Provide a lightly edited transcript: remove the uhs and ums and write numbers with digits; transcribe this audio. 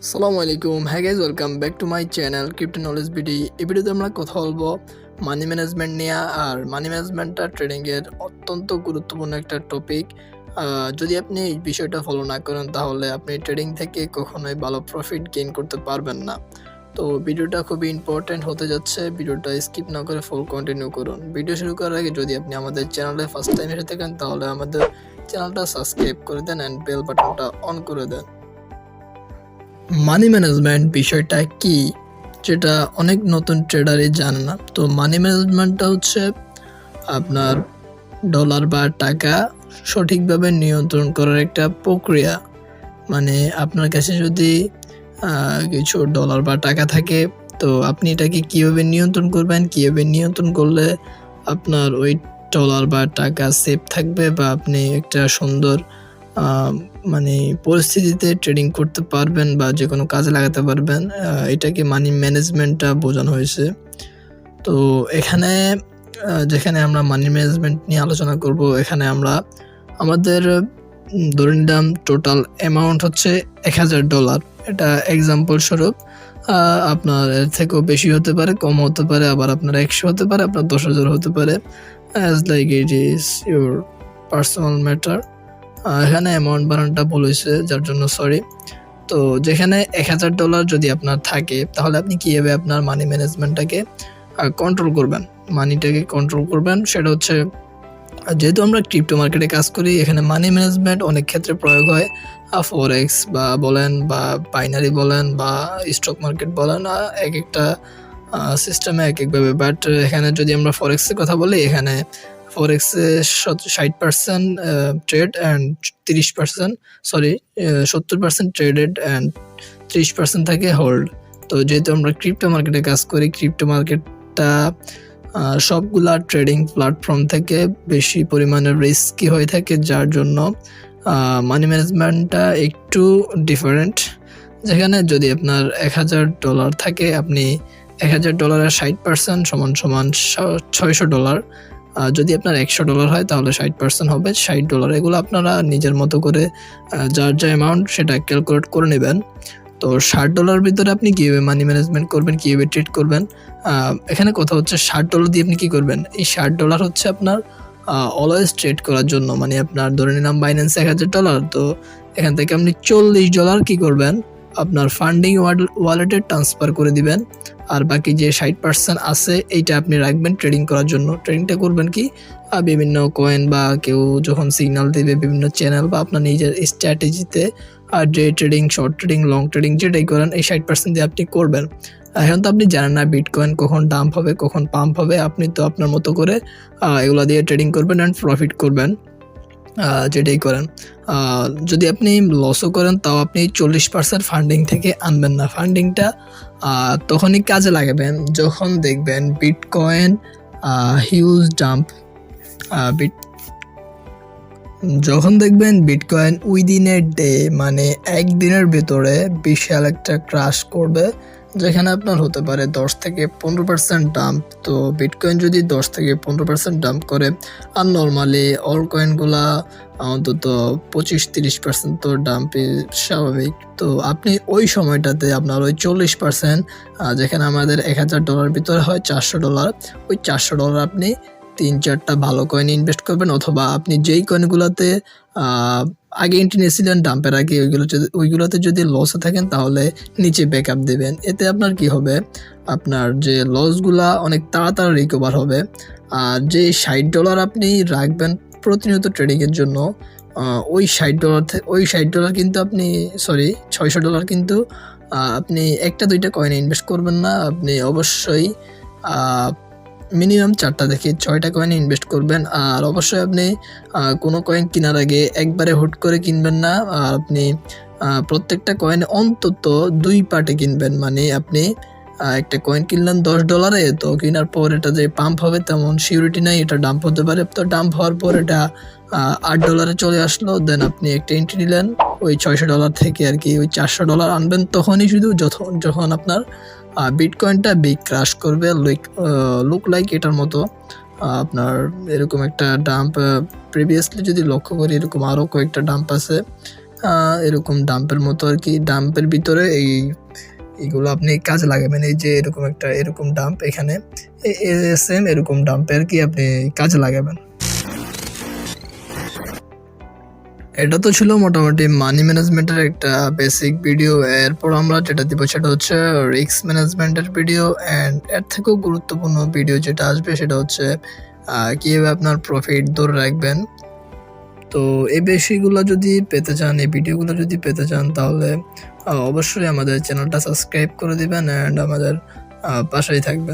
আসসালামু আলাইকুম, হ্যাঁ guys, welcome back to my channel crypto knowledge BD. এই ভিডিওতে আমরা কথা বলবো মানি ম্যানেজমেন্ট নিয়ে। আর মানি ম্যানেজমেন্টটা ট্রেডিংয়ের অত্যন্ত গুরুত্বপূর্ণ একটা টপিক। যদি আপনি এই বিষয়টা ফলো না করেন তাহলে আপনি ট্রেডিং থেকে কখনোই ভালো প্রফিট গেইন করতে পারবেন না। তো ভিডিওটা খুবই ইম্পর্টেন্ট হতে যাচ্ছে, ভিডিওটা স্কিপ না করে ফুল কন্টিনিউ করুন। ভিডিও শুরু করার আগে যদি আপনি আমাদের চ্যানেলে ফার্স্ট টাইম এসে থাকেন তাহলে আমাদের চ্যানেলটা সাবস্ক্রাইব করে দেন অ্যান্ড বেল বাটনটা অন করে দেন। মানি ম্যানেজমেন্ট বিষয়টা কি, যেটা অনেক নতুন ট্রেডারই জানে না। তো মানি ম্যানেজমেন্টটা হচ্ছে আপনার ডলার বা টাকা সঠিকভাবে নিয়ন্ত্রণ করার একটা প্রক্রিয়া। মানে আপনার কাছে যদি কিছু ডলার বা টাকা থাকে, তো আপনি এটাকে কীভাবে নিয়ন্ত্রণ করবেন, কীভাবে নিয়ন্ত্রণ করলে আপনার ওই ডলার বা টাকা সেফ থাকবে বা আপনি একটা সুন্দর মানে পরিস্থিতিতে ট্রেডিং করতে পারবেন বা যে কোনো কাজে লাগাতে পারবেন, এটাকে মানি ম্যানেজমেন্টটা বোঝানো হয়েছে। তো এখানে যেখানে আমরা মানি ম্যানেজমেন্ট নিয়ে আলোচনা করব, এখানে আমরা আমাদের ধরে নিলাম টোটাল অ্যামাউন্ট হচ্ছে $1000। এটা এক্সাম্পল স্বরূপ। আপনার এর থেকেও বেশি হতে পারে, কম হতে পারে, আবার আপনার 100 হতে পারে, আপনার 10,000 হতে পারে, as like it is your personal matter. এখানে অ্যামাউন্ট বানানটা ভুল হয়েছে, যার জন্য সরি। তো যেখানে $1000 যদি আপনার থাকে, তাহলে আপনি কীভাবে আপনার মানি ম্যানেজমেন্টটাকে কন্ট্রোল করবেন, মানিটাকে কন্ট্রোল করবেন, সেটা হচ্ছে যেহেতু আমরা ক্রিপ্টো মার্কেটে কাজ করি, এখানে মানি ম্যানেজমেন্ট অনেক ক্ষেত্রে প্রয়োগ হয়। ফরেক্স বা বলেন বা বাইনারি বলেন বা স্টক মার্কেট বলেন, এক একটা সিস্টেমে এক একভাবে। বাট এখানে যদি আমরা ফরেক্সের কথা বলি, এখানে ফরেক্সে 60% ট্রেড অ্যান্ড 70% ট্রেডেড অ্যান্ড 30% থাকে হোল্ড। তো যেহেতু আমরা ক্রিপ্টো মার্কেটে কাজ করি, ক্রিপ্টো মার্কেটটা সবগুলা ট্রেডিং প্ল্যাটফর্ম থেকে বেশি পরিমাণে রিস্কি হয়ে থাকে, যার জন্য মানি ম্যানেজমেন্টটা একটু ডিফারেন্ট। যেখানে যদি আপনার $1000 থাকে, আপনি $1000 60% সমান সমান $600। যদি আপনার $100 হয় তাহলে 60% হবে $60। এগুলো আপনারা নিজের মতো করে যার যা অ্যামাউন্ট সেটা ক্যালকুলেট করে নেবেন। তো $60 ভিতরে আপনি কীভাবে মানি ম্যানেজমেন্ট করবেন, কীভাবে ট্রেড করবেন, এখানে কথা হচ্ছে $60 দিয়ে আপনি কী করবেন। এই $60 হচ্ছে আপনার অলওয়েজ ট্রেড করার জন্য। মানে আপনার ধরে নিলাম বাইন্যান্সে $1000, তো এখান থেকে আপনি $40 কী করবেন, আপনার ফান্ডিং ওয়ালেটে ট্রান্সফার করে দিবেন। আর বাকি যে 60% আছে এইটা আপনি রাখবেন ট্রেডিং করার জন্য। ট্রেডিংটা করবেন কি, বিভিন্ন কয়েন বা কেউ যখন সিগন্যাল দেবে, বিভিন্ন চ্যানেল বা আপনার নিজের স্ট্র্যাটেজিতে day trading, short trading, long trading যেটাই করেন, এই 60% দিয়ে আপনি করবেন। এখন তো আপনি জানেন না বিটকয়েন কখন ডাম্প হবে, কখন পাম্প হবে। আপনি তো আপনার মতো করে এগুলো দিয়ে ট্রেডিং করবেন অ্যান্ড প্রফিট করবেন, যেটাই করেন। যদি আপনি লসও করেন তাও আপনি 40% ফান্ডিং থেকে আনবেন না। ফান্ডিংটা তখনই কাজে লাগাবেন যখন দেখবেন বিটকয়েন হিউজ ডাম্প, যখন দেখবেন বিটকয়েন উইদিন এ ডে, মানে একদিনের ভিতরে বিশাল একটা ক্রাশ করবে, যেখানে আপনার হতে পারে 10 থেকে 15% ডাম্প। তো বিটকয়েন যদি 10 থেকে 15% ডাম্প করে, আর নর্মালি অল কয়েনগুলা অন্তত 25-30% তো ডাম্পই স্বাভাবিক। তো আপনি ওই সময়টাতে আপনার ওই 40%, যেখানে আমাদের $1000 ভিতরে হয় $400, ওই $400 আপনি 3-4টা ভালো কয়েন ইনভেস্ট করবেন, অথবা আপনি যেই কয়েনগুলোতে আগে এন্ট্রি নিয়েছিলেন ডাম্পের আগে, ওইগুলোতে যদি লসে থাকেন তাহলে নিচে ব্যাকআপ দেবেন। এতে আপনার কি হবে, আপনার যে লসগুলা অনেক তাড়াতাড়ি রিকভার হবে। আর যে $60 আপনি রাখবেন প্রতিনিয়ত ট্রেডিংয়ের জন্য, ওই $60 কিন্তু আপনি $600 কিন্তু আপনি একটা দুইটা কয়েনে ইনভেস্ট করবেন না। আপনি অবশ্যই মিনিমাম 4টা থেকে 6টা কয়েনে ইনভেস্ট করবেন। আর অবশ্যই আপনি কোনো কয়েন কেনার আগে একবারে হুট করে কিনবেন না। আর আপনি প্রত্যেকটা কয়েনে অন্তত 2 পার্টে কিনবেন। মানে আপনি একটা কয়েন কিনলেন $10, তো কেনার পর এটা যে পাম্প হবে তেমন সিউরিটি নাই, এটা ডাম্প হতে পারে। তো ডাম্প হওয়ার পর এটা $8 চলে আসলো, দেন আপনি একটা এন্ট্রি নিলেন ওই $600 থেকে আর কি। ওই $400 আনবেন তখনই শুধু যখন আপনার বিটকয়েনটা বিগ ক্রাশ করবে, লুক লাইক এটার মতো। আপনার এরকম একটা ডাম্প প্রিভিয়াসলি যদি লক্ষ্য করি, এরকম আরও কয়েকটা ডাম্প আছে এরকম ডাম্পের মতো আর কি, ডাম্পের ভিতরে এইগুলো আপনি কাজে লাগাবেন। এই যে এরকম ডাম্প এখানে সেম এরকম ডাম্পে আর কি আপনি কাজে লাগাবেন। এটা তো ছিল মোটামুটি মানি ম্যানেজমেন্টের একটা বেসিক ভিডিও। এরপর আমরা যেটা দিব সেটা হচ্ছে রিস্ক ম্যানেজমেন্টের ভিডিও, অ্যান্ড এর থেকেও গুরুত্বপূর্ণ ভিডিও যেটা আসবে সেটা হচ্ছে কীভাবে আপনার প্রফিট ধরে রাখবেন। তো এই বিষয়গুলো যদি পেতে চান, এই ভিডিওগুলো যদি পেতে চান, তাহলে অবশ্যই আমাদের চ্যানেলটা সাবস্ক্রাইব করে দিবেন অ্যান্ড আমাদের পাশেই থাকবেন।